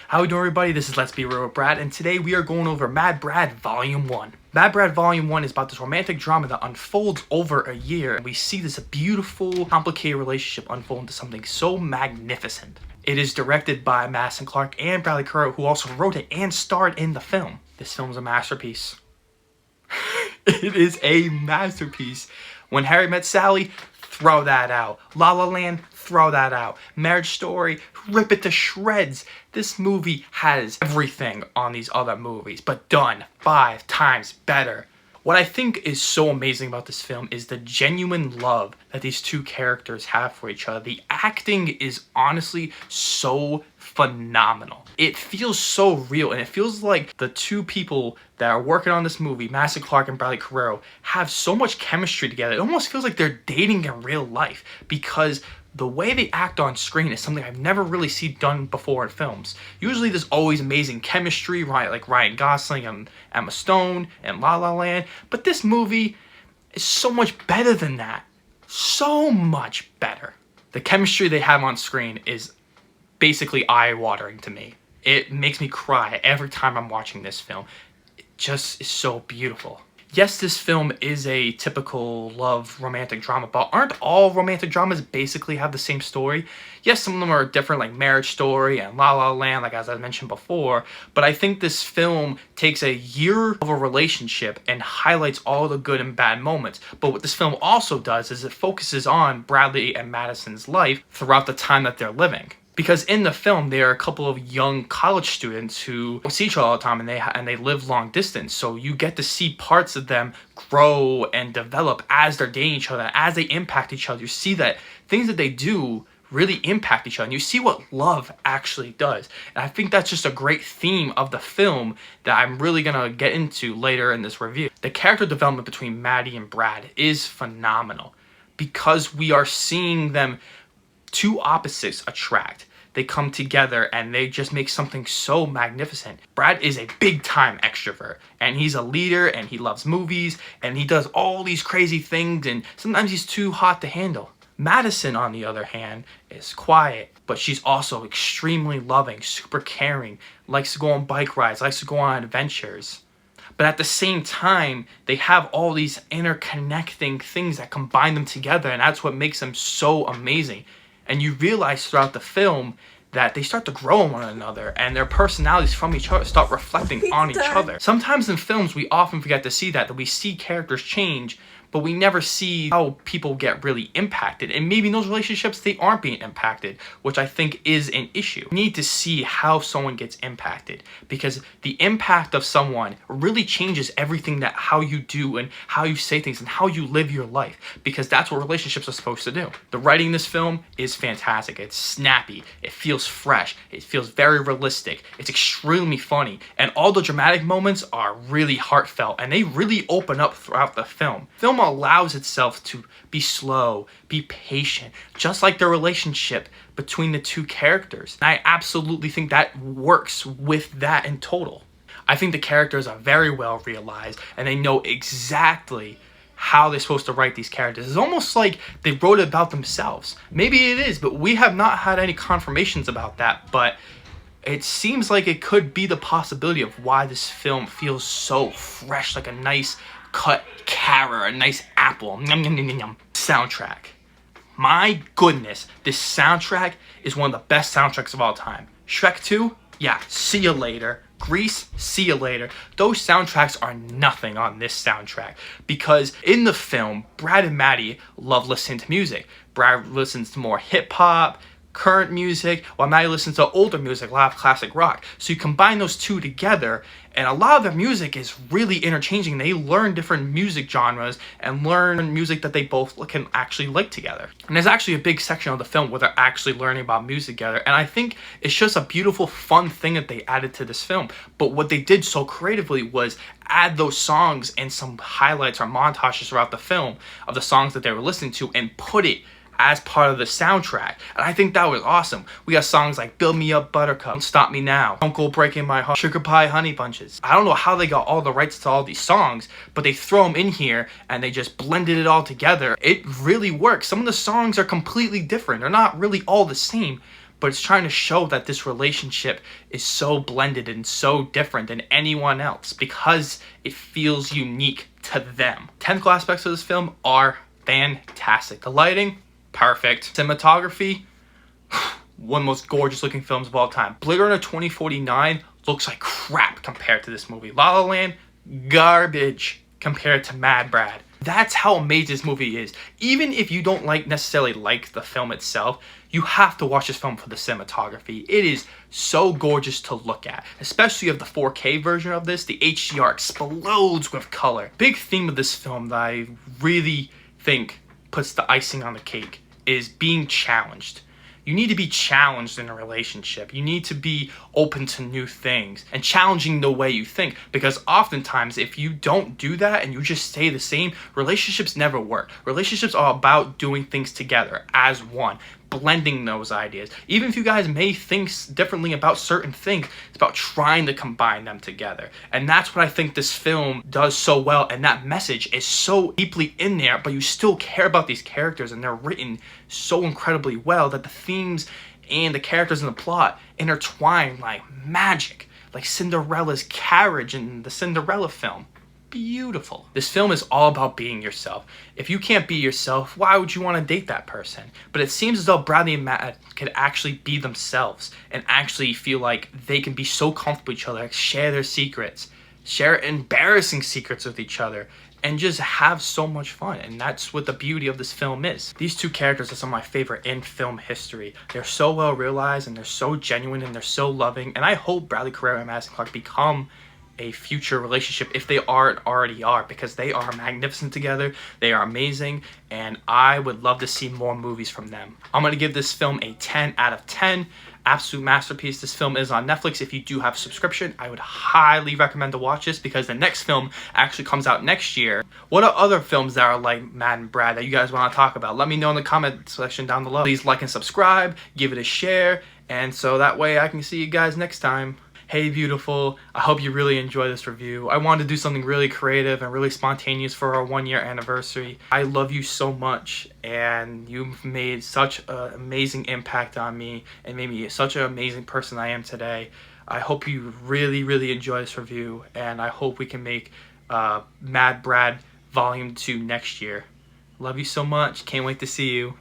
How we doing, everybody? This is Let's Be Real with Brad, and today we are going over Mad Brad Volume 1. Mad Brad Volume 1 is about this romantic drama that unfolds over a year, and we see this beautiful, complicated relationship unfold into something so magnificent. It is directed by Maddi Clark and Bradley Cooper, who also wrote it and starred in the film. This film is a masterpiece. It is a masterpiece. When Harry Met Sally, throw that out. La La Land, throw that out. Marriage Story, rip it to shreds. This movie has everything on these other movies, but done 5 times better. What I think is so amazing about this film is the genuine love that these two characters have for each other. The acting is honestly so phenomenal. It feels so real, and it feels like the two people that are working on this movie, Maddi Clark and Bradley Cooper, have so much chemistry together. It almost feels like they're dating in real life because the way they act on screen is something I've never really seen done before in films. Usually there's always amazing chemistry, right? Like Ryan Gosling and Emma Stone and La La Land. But this movie is so much better than that. So much better. The chemistry they have on screen is basically eye-watering to me. It makes me cry every time I'm watching this film. It just is so beautiful. Yes, this film is a typical love romantic drama, but aren't all romantic dramas basically have the same story? Yes, some of them are different, like Marriage Story and La La Land, like as I mentioned before, but I think this film takes a year of a relationship and highlights all the good and bad moments. But what this film also does is it focuses on Bradley and Madison's life throughout the time that they're living. Because in the film, there are a couple of young college students who see each other all the time, and they live long distance. So you get to see parts of them grow and develop as they're dating each other, as they impact each other. You see that things that they do really impact each other, and you see what love actually does. And I think that's just a great theme of the film that I'm really gonna get into later in this review. The character development between Maddi and Brad is phenomenal because we are seeing them. Two opposites attract. They come together and they just make something so magnificent. Brad is a big time extrovert, and he's a leader, and he loves movies, and he does all these crazy things, and sometimes he's too hot to handle. Madison, on the other hand, is quiet, but she's also extremely loving, super caring, likes to go on bike rides, likes to go on adventures. But at the same time, they have all these interconnecting things that combine them together, and that's what makes them so amazing. And you realize throughout the film that they start to grow on one another, and their personalities from each other start reflecting on each other. Sometimes in films, we often forget to see that we see characters change, but we never see how people get really impacted. And maybe in those relationships, they aren't being impacted, which I think is an issue. You need to see how someone gets impacted, because the impact of someone really changes everything that how you do and how you say things and how you live your life, because that's what relationships are supposed to do. The writing in this film is fantastic. It's snappy. It feels fresh. It feels very realistic. It's extremely funny. And all the dramatic moments are really heartfelt, and they really open up throughout the film. Film allows itself to be slow, be patient, just like the relationship between the two characters. And I absolutely think that works with that in total. I think the characters are very well realized, and they know exactly how they're supposed to write these characters. It's almost like they wrote it about themselves. Maybe it is, but we have not had any confirmations about that, but it seems like it could be the possibility of why this film feels so fresh, like a nice cut carrot, a nice apple. Yum, yum, yum, yum. Soundtrack. My goodness, this soundtrack is one of the best soundtracks of all time. Shrek 2? Yeah, see you later. Grease, see you later. Those soundtracks are nothing on this soundtrack, because in the film, Brad and Maddi love listening to music. Brad listens to more hip-hop, current music, while Maddi listens to older music, a lot of classic rock. So you combine those two together, and a lot of their music is really interchanging. They learn different music genres and learn music that they both can actually like together. And there's actually a big section of the film where they're actually learning about music together, and I think it's just a beautiful, fun thing that they added to this film. But what they did so creatively was add those songs and some highlights or montages throughout the film of the songs that they were listening to and put it as part of the soundtrack. And I think that was awesome. We got songs like Build Me Up Buttercup, Don't Stop Me Now, Don't Go Breaking My Heart, Sugar Pie Honey Bunches. I don't know how they got all the rights to all these songs, but they throw them in here and they just blended it all together. It really works. Some of the songs are completely different. They're not really all the same, but it's trying to show that this relationship is so blended and so different than anyone else because it feels unique to them. Technical aspects of this film are fantastic. The lighting, perfect. Cinematography, one of the most gorgeous looking films of all time. Blade Runner 2049 looks like crap compared to this movie. La La Land, garbage compared to Mad Brad. That's how amazing this movie is. Even if you don't necessarily like the film itself, you have to watch this film for the cinematography. It is so gorgeous to look at, especially of the 4K version of this. The HDR explodes with color. Big theme of this film that I really think puts the icing on the cake is being challenged. You need to be challenged in a relationship. You need to be open to new things and challenging the way you think, because oftentimes if you don't do that and you just stay the same, relationships never work. Relationships are about doing things together as one, blending those ideas. Even if you guys may think differently about certain things, it's about trying to combine them together. And that's what I think this film does so well, and that message is so deeply in there, but you still care about these characters, and they're written so incredibly well that the themes and the characters in the plot intertwine like magic, like Cinderella's carriage in the Cinderella film. Beautiful. This film is all about being yourself. If you can't be yourself, why would you want to date that person? But it seems as though Bradley and Matt could actually be themselves and actually feel like they can be so comfortable with each other, like share their secrets, share embarrassing secrets with each other, and just have so much fun. And that's what the beauty of this film is. These two characters are some of my favorite in film history. They're so well realized, and they're so genuine, and they're so loving. And I hope Bradley Carrera and Madison Clark become a future relationship if they already are, because they are magnificent together. They are amazing, and I would love to see more movies from them. I'm going to give this film a 10 out of 10. Absolute masterpiece. This film is on Netflix. If you do have a subscription, I would highly recommend to watch this, because the next film actually comes out next year. What are other films that are like Mad and Brad that you guys want to talk about? Let me know in the comment section down below. Please like and subscribe, give it a share, and so that way I can see you guys next time. Hey beautiful, I hope you really enjoy this review. I wanted to do something really creative and really spontaneous for our 1-year anniversary. I love you so much, and you've made such an amazing impact on me and made me such an amazing person I am today. I hope you really enjoy this review, and I hope we can make Mad Brad Volume 2 next year. Love you so much, can't wait to see you.